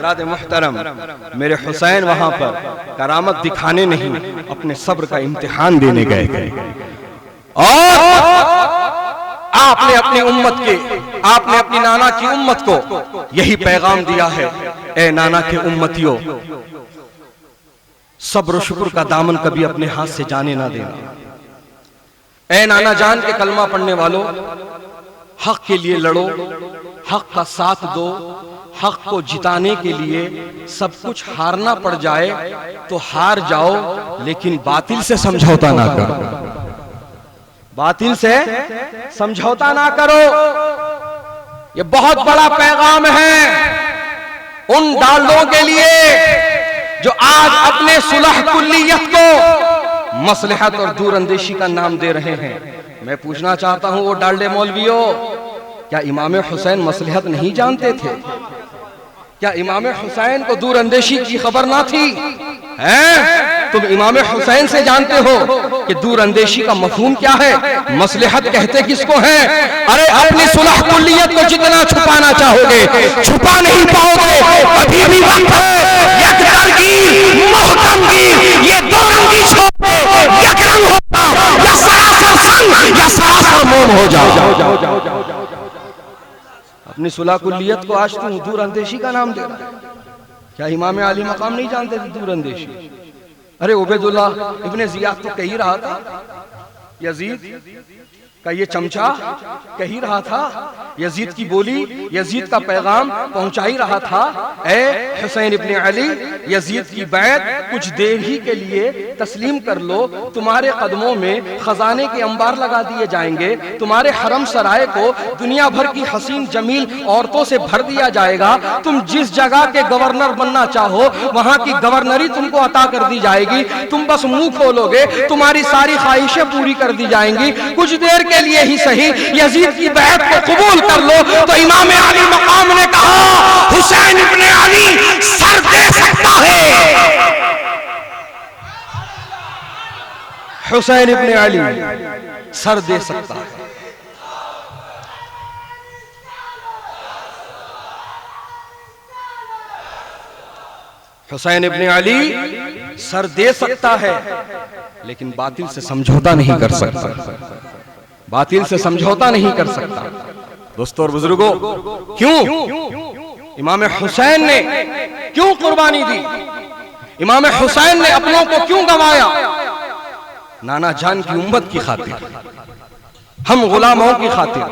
हज़रात मुहतरम, मेरे हुसैन वहां पर करामत दिखाने नहीं, अपने सब्र का इम्तिहान देने गए थे। और आपने अपनी उम्मत के, आपने अपनी नाना की उम्मत को यही पैगाम दिया है, ए नाना के उम्मतियों, सब्र और शुक्र का दामन कभी अपने हाथ से जाने ना देना। ए नाना जान के कलमा पढ़ने वालों, हक के लिए लड़ो, हक का साथ दो। हक को जिताने के लिए सब कुछ हारना पड़ जाए तो हार जाओ, लेकिन बातिल से समझौता ना करो। बातिल से समझौता ना करो। ये बहुत बड़ा पैगाम है उन डालों के लिए जो आज अपने सुलह कुल्लियत को मसलहत और दूरअंदेशी का नाम दे रहे हैं। मैं पूछना चाहता हूं, वो डालडे मौलवियों, क्या इमाम हुसैन मसलहत नहीं जानते थे? क्या इमाम हुसैन को दूरअंदेशी की खबर ना थी? हैं? तुम इमाम हुसैन से जानते हो कि दूरअंदेशी का मफहूम क्या है, मसलहत कहते किसको है? अरे अपनी सुलह कुल्लियत को जितना छुपाना चाहोगे छुपा नहीं पाओगे। अभी भी वक्त है यकदरगी, मोहकमगी, ये दो रंगी छोड़ यकरंग होता, या सरासर संग या सरासर मोम हो जाओ। अपनी सुलह कुल्लियत को आज तुम दूरअंदेशी का नाम दे रहा है। क्या इमाम अली मकाम नहीं जानते थे दूरअंदेशी? अरे उबैदुल्लाह इब्ने जियाद तो कह ही रहा था, यजीद का ये चमचा कह ही रहा था, यजीद की बोली, यजीद का पैगाम पहुंचा ही रहा था, ए हुसैन इब्ने अली, यजीद की बैत कुछ देर ही के लिए तस्लीम कर लो, तुम्हारे कदमों में खजाने के अंबार लगा दिए जाएंगे, तुम्हारे हरम सराय को दुनिया भर की हसीन जमील औरतों से भर दिया जाएगा, तुम जिस जगह के गवर्नर बनना चाहो वहां की गवर्नरी तुमको अता कर दी जाएगी, तुम बस मुंह खोलोगे तुम्हारी सारी ख्वाहिशें पूरी कर दी जाएंगी, कुछ देर के लिए ही सही यजीद की बैत को कबूल कर लो। तो इमाम अली मकाम ने कहा, हुसैन इब्ने अली सर दे सकता है। हुसैन इब्ने अली सर दे सकता है। हुसैन इब्ने अली सर दे सकता है, लेकिन बातिल से समझौता नहीं कर सकता। बातिल से समझौता नहीं कर सकता। दोस्तों और बुजुर्गों, क्यों इमाम हुसैन ने क्यों कुर्बानी दी? इमाम हुसैन ने अपनों को क्यों गंवाया? नाना जान की उम्मत की खातिर, हम गुलामों की खातिर।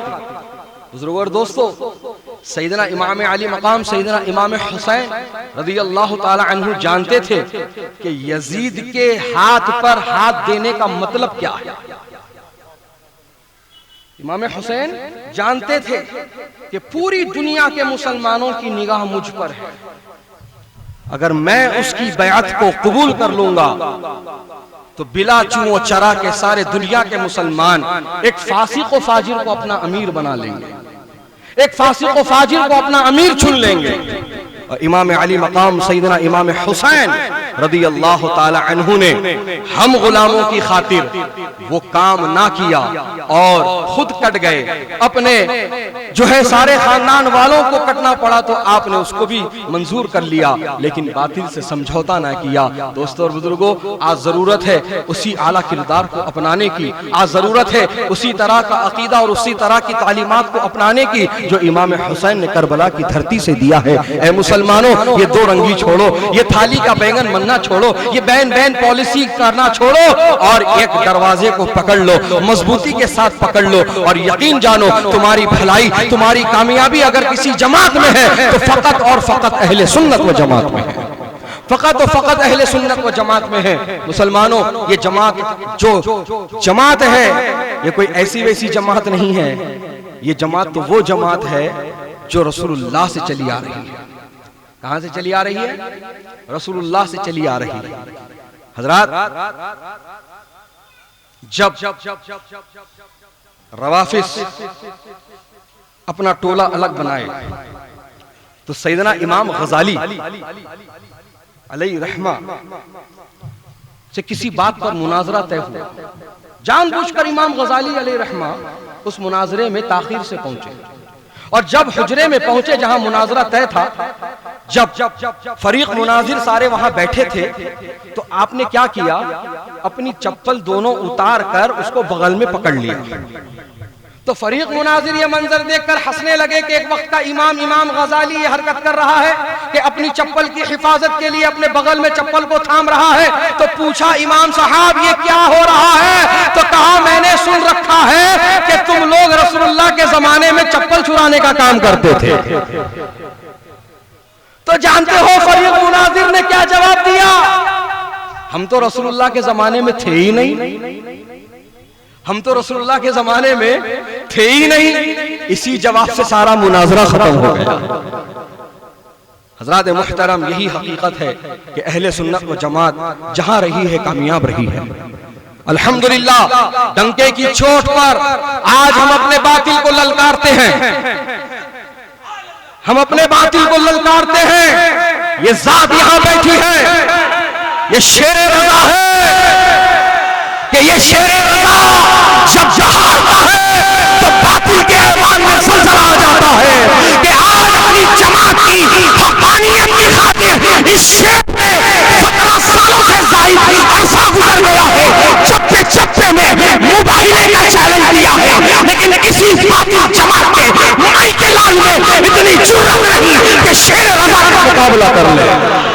बुजुर्गों और दोस्तों, सैयदना इमाम अली मकाम सैयदना इमाम हुसैन रज़ियल्लाहु ताला अन्हु जानते थे कि यजीद के हाथ पर हाथ देने का मतलब क्या है। इमाम हुसैन जानते थे कि पूरी दुनिया के मुसलमानों की निगाह मुझ पर है, अगर मैं उसकी बैअत को कबूल कर लूंगा तो बिला चूओ चरा के सारे दुनिया के मुसलमान एक फासिक व फाजिर को अपना अमीर बना लेंगे, एक फासिक व फाजिर को अपना अमीर चुन लेंगे। और इमाम अली मकाम सैयदना इमाम हुसैन रज़ियल्लाहु ताला अन्हु ने हम गुलामों की खातिर वो काम ना किया और खुद कट गए, अपने जो है सारे खानदान वालों को कटना पड़ा तो आपने उसको भी मंजूर कर लिया, लेकिन बातिल से समझौता ना किया। दोस्तों और बुजुर्गों, आज जरूरत है उसी आला किरदार को अपनाने की, आज जरूरत है उसी तरह का अकीदा और उसी तरह की तालीमात को अपनाने की जो इमाम हुसैन ने करबला की धरती से दिया है। ऐ मुसलमानों, ये दो रंगी छोड़ो, ये थाली का बैंगन बनना छोड़ो, ये बैन बैन पॉलिसी करना छोड़ो और एक दरवाजे को पकड़ लो, मजबूती के साथ पकड़ लो और यकीन जानो तुम्हारी भलाई, तुम्हारी कामयाबी अगर किसी जमात में है तो फकत और फकत अहले सुन्नत व जमात में है, फकत और फकत अहले सुन्नत व जमात में है। मुसलमानों, ये जमात जो जमात है ये कोई ऐसी वैसी जमात नहीं है, ये जमात तो वो जमात है जो रसूलुल्लाह से चली आ रही है। कहां से चली आ रही है? रसूलुल्लाह से चली आ रही है। हजरात, जब रवाफिस अपना टोला अलग बनाए तो सैयदना इमाम गजाली अलैहि रहमा से किसी बात पर मुनाजरा तय हुआ। जानबूझकर इमाम गजाली अलैहि रहमा उस मुनाजरे में ताखीर से पहुंचे और जब हुजरे में पहुंचे जहां मुनाजरा तय था, जब फरीक मुनाजिर सारे वहां बैठे थे, तो आपने क्या किया, अपनी चप्पल दोनों उतार कर उसको बगल में पकड़ लिया। तो फरीक मुनाजिर ये मंजर देखकर हंसने लगे कि एक वक्त का इमाम गजाली ये हरकत कर रहा है कि अपनी चप्पल की हिफाजत के लिए अपने बगल में चप्पल को थाम रहा है। तो पूछा, इमाम साहब ये क्या हो रहा है? तो कहा, मैंने सुन रखा है कि तुम लोग रसूलुल्लाह के जमाने में चप्पल चुराने का काम करते थे। तो जानते हो फरीक मुनाजिर ने क्या जवाब दिया? हम तो रसूलुल्लाह के जमाने में थे ही नहीं, हम तो रसूलुल्लाह के जमाने में थे ही नहीं। इसी जवाब से सारा मुनाजरा खत्म हो गया। हज़रात मुहतरम, यही हकीकत है कि अहले सुन्नत व जमात जहां रही है कामयाब रही है। अल्हम्दुलिल्लाह, डंके की चोट पर आज हम अपने बातिल को ललकारते हैं, हम अपने बातिल को ललकारते हैं। ये जात यहां बैठी है, ये शेर रज़ा है कि ये शेर रज़ा जब जहारता है तो बातिल के ऐवान में ज़लज़ला आ जाता है कि आज अपनी जमात की हक़ानियत की खातिर इस शेर ने 17 सालों से ज़ायद अरसा गुजर गया है, चप्पे चप्पे में मुबाहिले का चैलेंज दिया है, लेकिन किसी बातिल जमात के माई के लाल में इतनी जुर्रत नहीं कि शेर रज़ा का मुकाबला कर ले।